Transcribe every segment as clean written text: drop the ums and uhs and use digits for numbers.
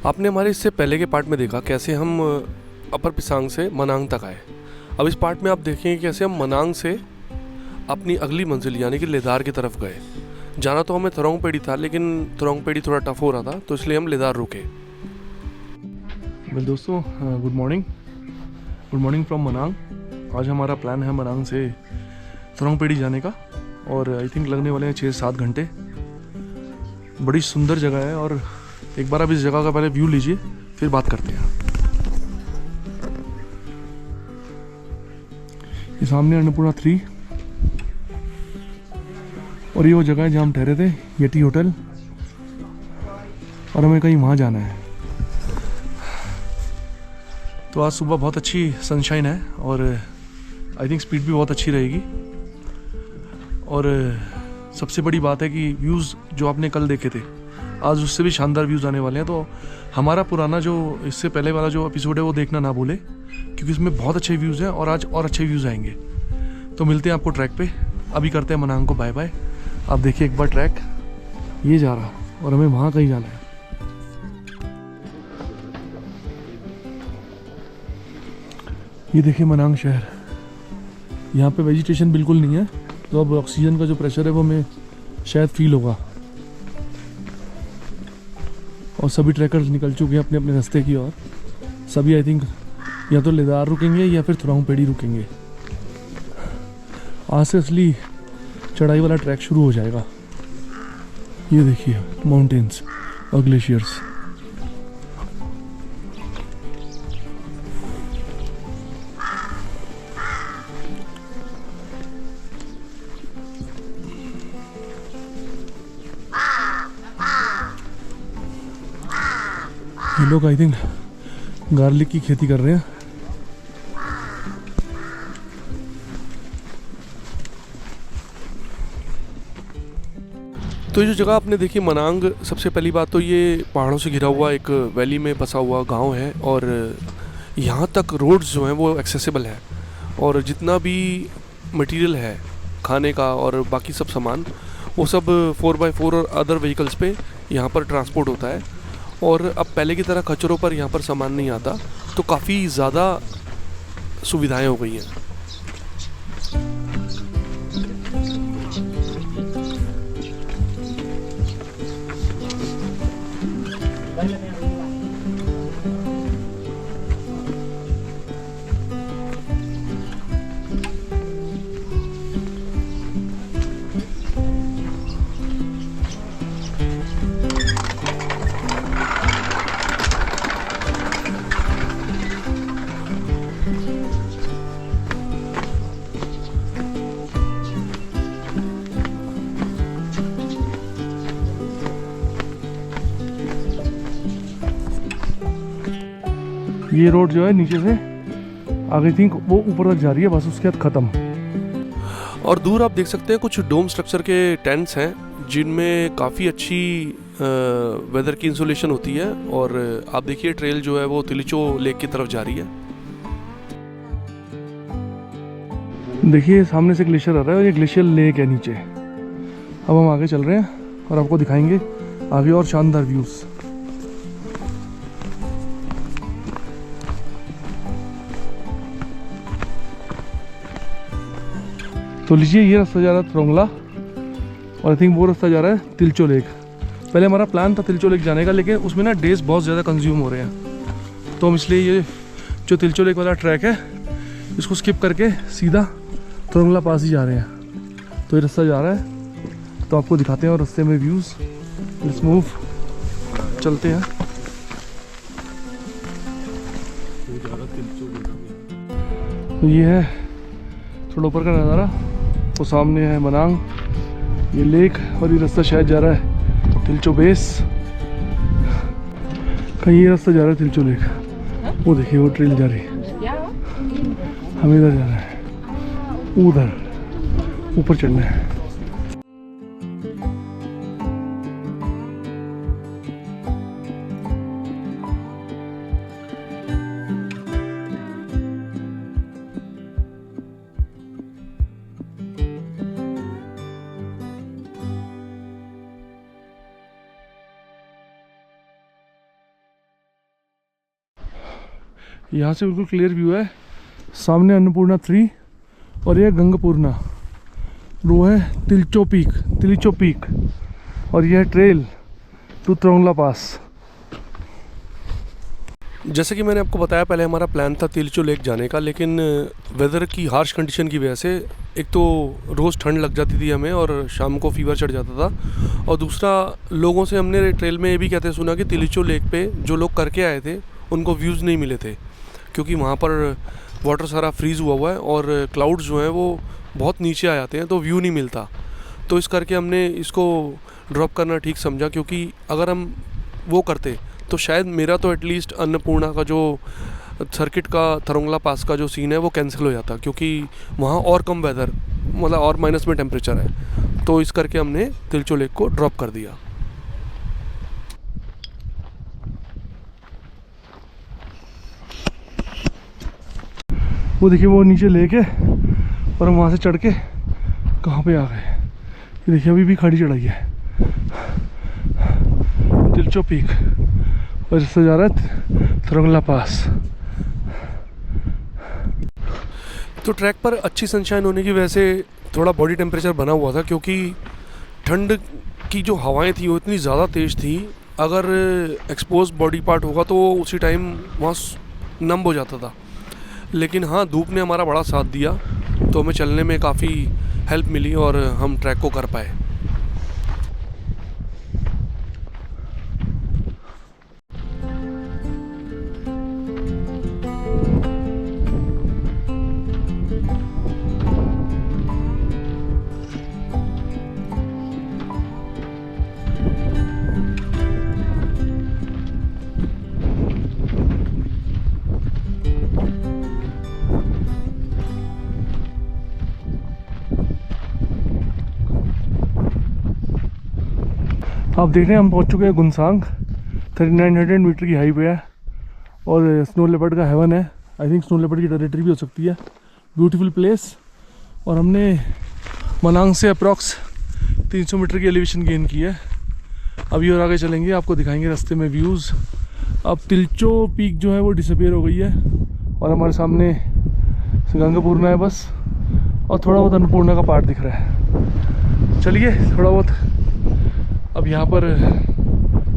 आपने हमारे इससे पहले के पार्ट में देखा कैसे हम अपर पिसांग से मनांग तक आए। अब इस पार्ट में आप देखेंगे कैसे हम मनांग से अपनी अगली मंजिल यानी कि लेदार की तरफ गए। जाना तो हमें थरोंगपेडी था, लेकिन थरोंगपेडी थोड़ा टफ हो रहा था, तो इसलिए हम लेदार रुके। दोस्तों, गुड मॉर्निंग फ्रॉम मनांग। आज हमारा प्लान है मनांग से थरोंगपेडी जाने का, और आई थिंक लगने वाले हैं 6-7 घंटे। बड़ी सुंदर जगह है, और एक बार आप इस जगह का पहले व्यू लीजिए, फिर बात करते हैं। ये सामने अन्नपूर्णा 3, और ये वो जगह है जहाँ हम ठहरे थे, येटी होटल, और हमें कहीं वहाँ जाना है। तो आज सुबह बहुत अच्छी सनशाइन है, और आई थिंक स्पीड भी बहुत अच्छी रहेगी। और सबसे बड़ी बात है कि व्यूज़ जो आपने कल देखे थे, आज उससे भी शानदार व्यूज़ आने वाले हैं। तो हमारा पुराना जो इससे पहले वाला जो एपिसोड है वो देखना ना भूले, क्योंकि इसमें बहुत अच्छे व्यूज़ हैं, और आज और अच्छे व्यूज़ आएंगे। तो मिलते हैं आपको ट्रैक पे। अभी करते हैं मनांग को बाय बाय। आप देखिए एक बार ट्रैक ये जा रहा, और हमें वहाँ कहीं जाना है। ये देखिए मनांग शहर। यहाँ पे वेजिटेशन बिल्कुल नहीं है, तो अब ऑक्सीजन का जो प्रेशर है वो हमें शायद फील होगा। और सभी ट्रैकर्स निकल चुके हैं अपने अपने रास्ते की ओर। सभी आई थिंक या तो लेदार रुकेंगे या फिर थरोंगपेडी रुकेंगे। आज से असली चढ़ाई वाला ट्रैक शुरू हो जाएगा। ये देखिए माउंटेन्स और ग्लेशियर्स। ये लोग आई थिंक गार्लिक की खेती कर रहे हैं। तो ये जो जगह आपने देखी मनांग, सबसे पहली बात तो ये पहाड़ों से घिरा हुआ एक वैली में बसा हुआ गांव है, और यहाँ तक रोड्स जो हैं वो एक्सेसिबल है, और जितना भी मटेरियल है खाने का और बाकी सब सामान, वो सब 4x4 और अदर व्हीकल्स पे यहाँ पर ट्रांसपोर्ट होता है। और अब पहले की तरह खच्चरों पर यहाँ पर सामान नहीं आता, तो काफ़ी ज़्यादा सुविधाएं हो गई हैं। ये रोड जो है नीचे से आगे थिंक वो ऊपर तक जा रही है, बस उसके बाद ख़त्म। और दूर आप देख सकते हैं कुछ डोम स्ट्रक्चर के टेंट्स हैं, जिनमें काफ़ी अच्छी वेदर की इंसुलेशन होती है। और आप देखिए ट्रेल जो है वो तिलिचो लेक की तरफ जा रही है। देखिए सामने से ग्लेशियर आ रहा है, और ये ग्लेशियर लेक है नीचे। अब हम आगे चल रहे हैं और आपको दिखाएंगे आगे और शानदार व्यूज़। तो लीजिए, ये रास्ता जा रहा है थरोंगला, और आई थिंक वो रास्ता जा रहा है तिलचो लेक। पहले हमारा प्लान था तिलचो लेक जाने का, लेकिन उसमें ना डेज बहुत ज़्यादा कंज्यूम हो रहे हैं, तो हम इसलिए ये जो तिलचो लेक वाला ट्रैक है इसको स्किप करके सीधा थरोंगला पास ही जा रहे हैं। तो ये रास्ता जा रहा है, तो आपको दिखाते हैं और रास्ते में व्यूज़। लेट्स मूव, चलते हैं। तो ये है थोड़ा ऊपर का नज़ारा। तो सामने है मनांग, ये लेक, और ये रास्ता शायद जा रहा है तिलचो बेस। कहीं ये रास्ता जा रहा है तिलचो लेक। वो देखिए वो ट्रेल जा रही है, हमें इधर जाना है, उधर ऊपर चढ़ना है। यहाँ से बिल्कुल क्लियर व्यू है। सामने अन्नपूर्णा 3 और ये गंगपूर्णा, वो है तिलिचो पीक और यह है ट्रेल टू त्रोंगला पास। जैसे कि मैंने आपको बताया, पहले हमारा प्लान था तिलिचो लेक जाने का, लेकिन वेदर की हार्श कंडीशन की वजह से एक तो रोज़ ठंड लग जाती थी हमें और शाम को फीवर चढ़ जाता था, और दूसरा लोगों से हमने ट्रेल में ये भी कहते सुना कि तिलिचो लेक पे जो लोग करके आए थे उनको व्यूज़ नहीं मिले थे, क्योंकि वहाँ पर वाटर सारा फ्रीज़ हुआ है और क्लाउड्स जो हैं वो बहुत नीचे आ जाते हैं, तो व्यू नहीं मिलता। तो इस करके हमने इसको ड्रॉप करना ठीक समझा, क्योंकि अगर हम वो करते तो शायद मेरा तो एटलीस्ट अन्नपूर्णा का जो सर्किट का थरोंगला पास का जो सीन है वो कैंसिल हो जाता, क्योंकि वहाँ और कम वेदर, मतलब और माइनस में टेम्परेचर है। तो इस करके हमने तिलिचो लेक को ड्रॉप कर दिया। वो देखिए वो नीचे लेक है और हम वहाँ से चढ़ के कहाँ पे आ गए। ये देखिए अभी भी खड़ी चढ़ाई है तिलिचो पीक, और इससे जा रहा है थरोंगला पास। तो ट्रैक पर अच्छी सनशाइन होने की वजह से थोड़ा बॉडी टेम्परेचर बना हुआ था, क्योंकि ठंड की जो हवाएं थी वो इतनी ज़्यादा तेज़ थी, अगर एक्सपोज बॉडी पार्ट होगा तो उसी टाइम वहाँ नम हो जाता था। लेकिन हाँ, धूप ने हमारा बड़ा साथ दिया, तो हमें चलने में काफ़ी हेल्प मिली और हम ट्रैक को कर पाए। आप देख रहे हैं हम पहुंच चुके हैं गुनसांग। 3900 मीटर की हाई पे है और स्नो लेपर्ड का हेवन है। आई थिंक स्नो लेपर्ड की टेरिटरी भी हो सकती है। Beautiful place. और हमने मनांग से अप्रॉक्स 300 मीटर की एलिवेशन गेन की है। अभी और आगे चलेंगे, आपको दिखाएंगे रास्ते में व्यूज़। अब तिलिचो पीक जो है वो डिसअपियर हो गई है और हमारे सामने गंगपूर्णा है बस, और थोड़ा बहुत अन्नपूर्णा का पार्ट दिख रहा है। चलिए थोड़ा बहुत अब यहाँ पर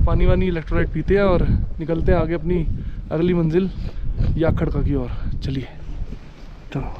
पानी वानी इलेक्ट्रोलाइट पीते हैं और निकलते हैं आगे अपनी अगली मंजिल याखड़का की ओर। चलिए चलो।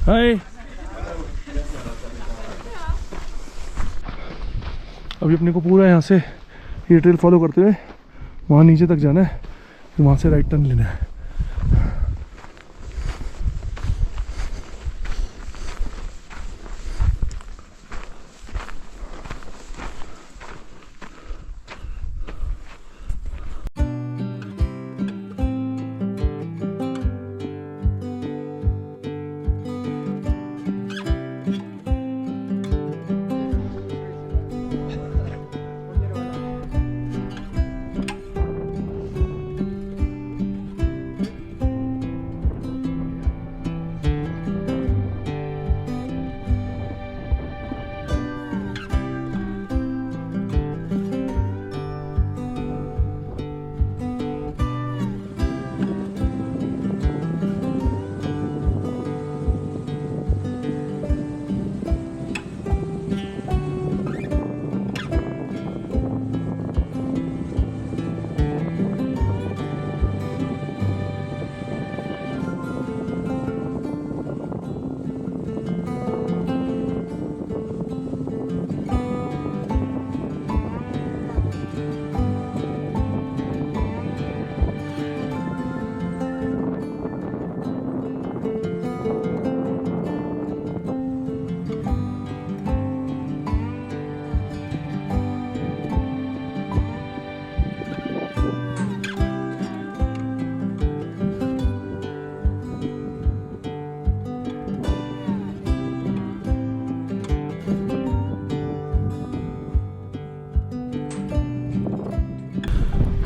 हाय। अभी अपने को पूरा यहाँ से ये ट्रेल फॉलो करते हुए वहाँ नीचे तक जाना है, फिर वहाँ से राइट टर्न लेना है।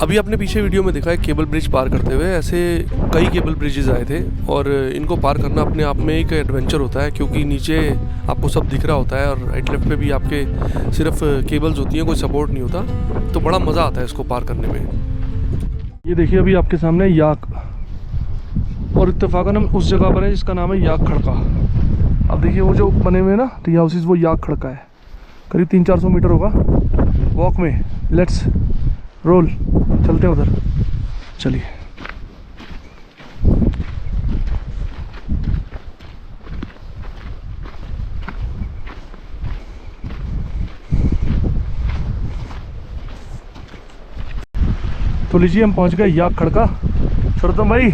अभी आपने पीछे वीडियो में देखा है केबल ब्रिज पार करते हुए, ऐसे कई केबल ब्रिजेज आए थे और इनको पार करना अपने आप में एक एडवेंचर होता है, क्योंकि नीचे आपको सब दिख रहा होता है और राइट लेफ्ट पे भी आपके सिर्फ केबल्स होती हैं, कोई सपोर्ट नहीं होता, तो बड़ा मज़ा आता है इसको पार करने में। ये देखिए अभी आपके सामने याक, और इत्तेफाकन हम उस जगह पर है जिसका नाम है याक खड़का। अब देखिए वो जो बने हुए हैं ना टी हाउसेज, वो याक खड़का है, करीब 300-400 मीटर होगा वॉक में। लेट्स रोल, चलते हैं उधर, चलिए। तो लीजिए हम पहुंच गए याक खड़का। सरतम भाई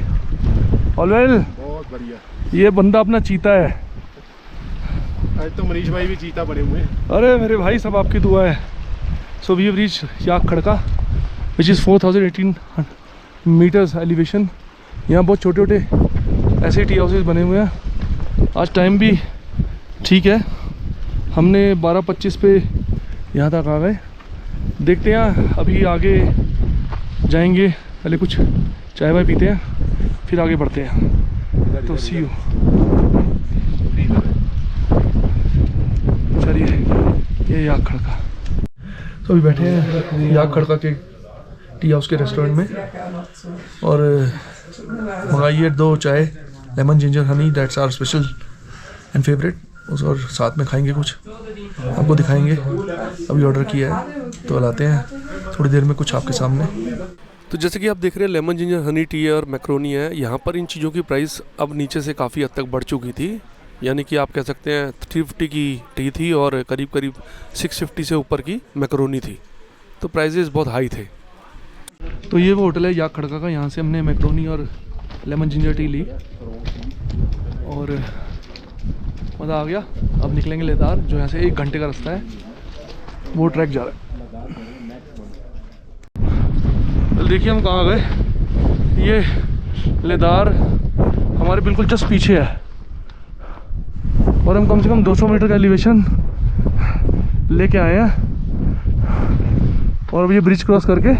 ऑलवेल, बहुत बढ़िया। ये बंदा अपना चीता है। आज तो मनीष भाई भी चीता बने हुए हैं। अरे मेरे भाई सब आपकी दुआ है। So we have reach Yak Kharka which is 4018 metres elevation. यहाँ बहुत छोटे छोटे ऐसे टी हाउसेज बने हुए हैं। आज टाइम भी ठीक है, हमने 12:25 पे यहाँ तक आ गए। देखते हैं अभी आगे जाएंगे, पहले कुछ चाय वाय पीते हैं फिर आगे बढ़ते हैं। तो सी यू। चलिए ये याक खड़का। तो अभी बैठे हैं याक खड़का के टी हाउस के रेस्टोरेंट में और मंगाइए 2 चाय lemon ginger honey, that's our special and favourite. और साथ में खाएंगे कुछ, आपको दिखाएंगे। अभी ऑर्डर किया है तो लाते हैं थोड़ी देर में कुछ आपके सामने। तो जैसे कि आप देख रहे हैं लेमन जिंजर हनी टी है और मैक्रोनी है। यहाँ पर इन चीज़ों की प्राइस अब नीचे से काफ़ी हद तक बढ़ चुकी थी, यानी कि आप कह सकते हैं 350 की टी थी और करीब करीब 650 से ऊपर की मैक्रोनी थी, तो प्राइजेस बहुत हाई थे। तो ये वो होटल है याक खड़का का, यहाँ से हमने मैक्रोनी और लेमन जिंजर टी ली और मज़ा आ गया। अब निकलेंगे लेदार, जो यहाँ से 1 घंटे का रास्ता है, वो ट्रैक जा रहा है। देखिए हम कहाँ गए। ये लेदार हमारे बिल्कुल जस्ट पीछे है और हम कम से कम 200 मीटर का एलिवेशन लेके आए हैं और अब ये ब्रिज क्रॉस करके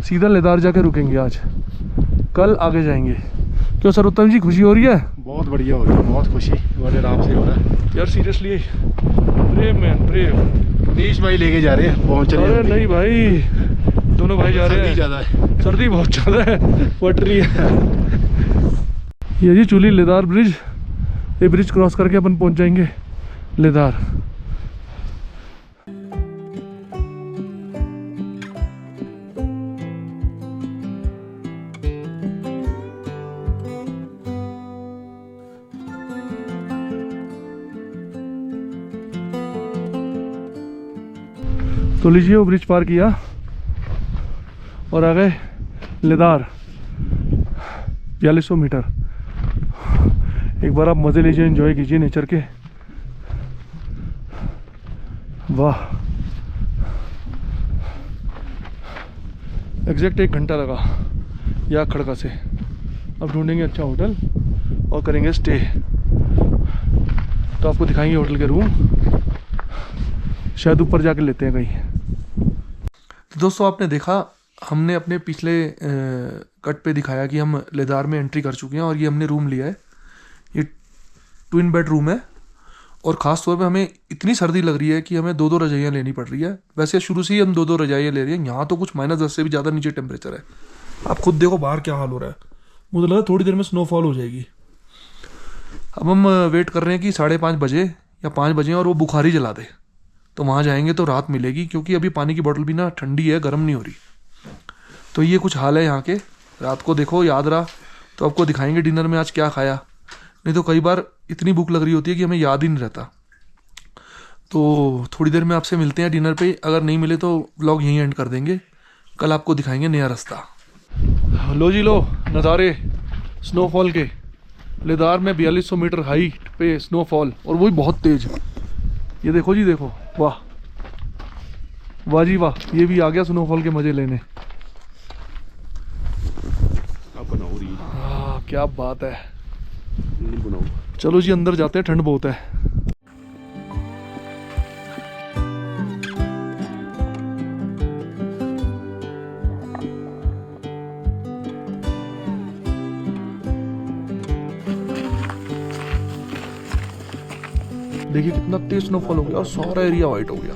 सीधा लेदार जाके रुकेंगे। आज कल आगे जाएंगे। क्यों सर उत्तम जी, खुशी हो रही है? बहुत बढ़िया हो रही है, बहुत खुशी, बड़े आराम से हो रहा है यार। Seriously brave man, brave. Manish भाई लेके जा रहे हैं, पहुंच रहे हैं। अरे नहीं भाई, दोनों भाई जा रहे हैं। ज़्यादा है, सर्दी बहुत ज़्यादा है, फट रही है। ये जी चूली लेदार ब्रिज, ये ब्रिज क्रॉस करके अपन पहुंच जाएंगे लेदार। तो लीजिए वो ब्रिज पार किया और आ गए लेदार 4200 मीटर। एक बार आप मज़े लीजिए, एंजॉय कीजिए नेचर के। वाह, एग्जैक्ट 1 घंटा लगा याक खड़का से। अब ढूंढेंगे अच्छा होटल और करेंगे स्टे, तो आपको दिखाएंगे होटल के रूम। शायद ऊपर जाके लेते हैं कहीं। तो दोस्तों आपने देखा, हमने अपने पिछले कट पे दिखाया कि हम लेदार में एंट्री कर चुके हैं और ये हमने रूम लिया है। ये ट्विन बेड रूम है और ख़ास तौर पे हमें इतनी सर्दी लग रही है कि हमें 2-2 रजाइयाँ लेनी पड़ रही है। वैसे शुरू से ही हम 2-2 रजाइयाँ ले रहे हैं। यहाँ तो कुछ -10 से भी ज़्यादा नीचे टेम्परेचर है। आप खुद देखो बाहर क्या हाल हो रहा है। मुझे लगा थोड़ी देर में स्नोफॉल हो जाएगी। अब हम वेट कर रहे हैं कि 5:30 बजे या 5 बजे और वो बुखारी जला दे, तो वहाँ जाएंगे तो राहत मिलेगी, क्योंकि अभी पानी की बोतल भी ना ठंडी है, गर्म नहीं हो रही। तो ये कुछ हाल है यहाँ के। रात को देखो, याद रहा तो आपको दिखाएंगे डिनर में आज क्या खाया। नहीं तो कई बार इतनी भूख लग रही होती है कि हमें याद ही नहीं रहता। तो थोड़ी देर में आपसे मिलते हैं डिनर पे। अगर नहीं मिले तो व्लॉग यहीं एंड कर देंगे। कल आपको दिखाएंगे नया रास्ता। लो जी लो, नज़ारे स्नोफॉल के। लेदार में 4200 मीटर हाइट पे स्नोफॉल, और वो भी बहुत तेज़। ये देखो जी, देखो, वाह वाह जी वाह। ये भी आ गया स्नोफॉल के मज़े लेने। हाँ क्या बात है। चलो जी अंदर जाते हैं, ठंड बहुत है। देखिए कितना तेज स्नोफॉल हो गया और सारा एरिया वाइट हो गया।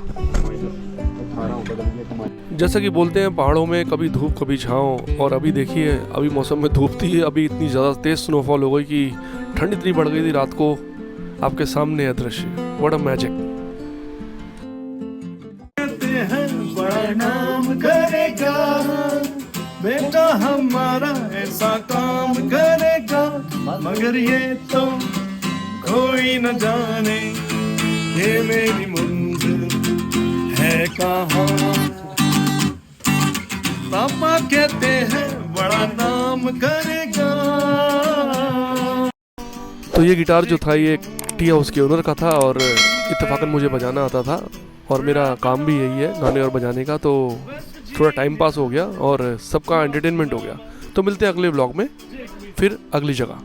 जैसा कि बोलते हैं पहाड़ों में कभी धूप कभी छाँव, और अभी देखिए अभी मौसम में धूप थी, अभी इतनी ज़्यादा तेज स्नोफॉल हो गई कि ठंड इतनी बढ़ गई थी रात को। आपके सामने है दृश्य, व्हाट अ मैजिक। बड़ा नाम करेगा बेटा हमारा, ऐसा काम करेगा, मगर ये तो कोई न जाने ये मेरी मंजिल है कहाँ। पापा कहते हैं बड़ा नाम करेगा। तो ये गिटार जो था ये टी हाउस के ओनर का था, और इत्तेफाकन मुझे बजाना आता था, और मेरा काम भी यही है गाने और बजाने का, तो थोड़ा टाइम पास हो गया और सबका एंटरटेनमेंट हो गया। तो मिलते हैं अगले व्लॉग में फिर अगली जगह।